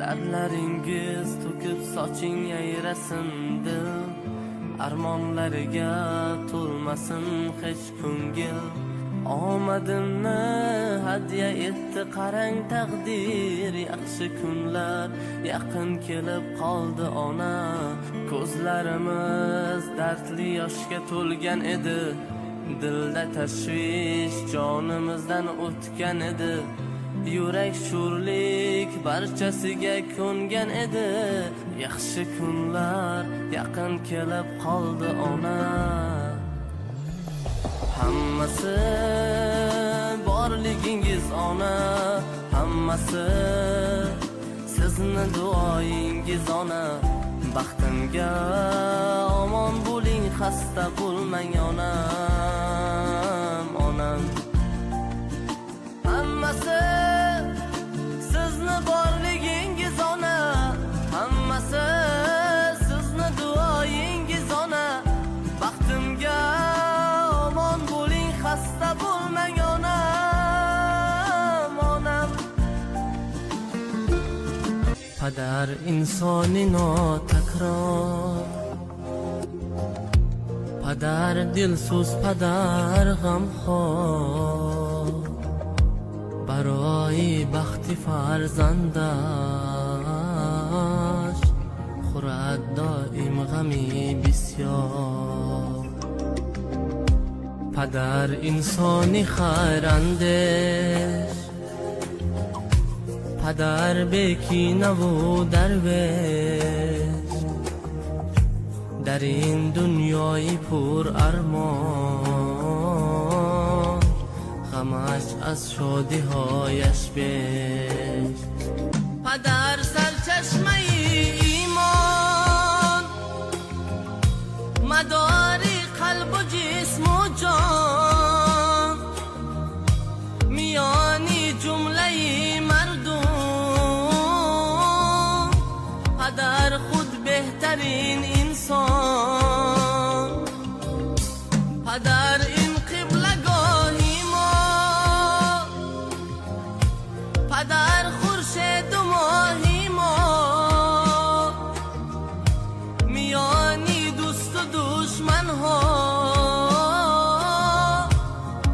Lablaringiz to'kib soching yayrasin dil, armonlariga to'lmasin hech ko'ngil. Omadimni hadya etdi qarang taqdir, yaxshi kunlar yaqin kelib qoldi ona. Ko'zlarimiz dardli yoshga to'lgan edi, dilda tashvish jonimizdan o'tgan edi. Yurak sho'rlik barchasiga ko'ngan edi, yaxshi kunlar yaqin kelib qoldi ona. Hammasi borligingiz ona, hammasi sizni duoyingiz ona. Baxtimga omon bo'ling, xasta bo'lmang onam, onam. Hammasi sizni borligingiz ona, hammasi sizni duoyingiz ona. Baxtimga omon bo'ling, xasta bo'lmang onam, onam. Padar insoni notakror, padar dilso'z, padar g'amxo'r. برای بختی فرزندش خورد دائم غمی بسیار. پدر انسانی خیراندش، پدر بکینه و درویش، در این دنیای پر ارمان غمش از شادی هایش بیش. پدر سرچشمه ایمان، مدار قلب و جسم و جان، میانی جمله مردم. پدر خود بهترین انسان، پدر این قبلگاهی ما، پدر خورشید و ماهی ما، میانی دوست و دشمن ها.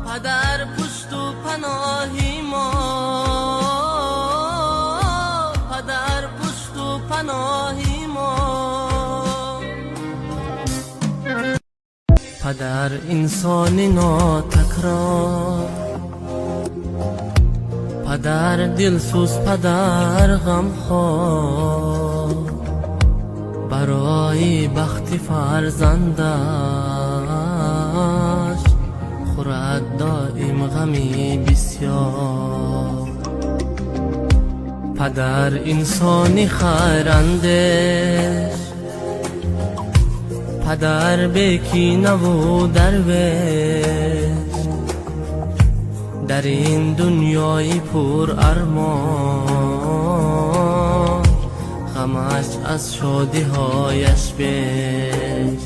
پدر پشت و پناهی ما، پدر پشت و پناهی ما. پدر انسانی ناتکرار، پدر دلسوز، پدر غمخوار. برای بخت فرزندش خورد دائم غمی بسیار. پدر انسانی خیراندش، پدر بکینه و درویش، در این دنیای پر ارمان غمش از شادی هایش بیش.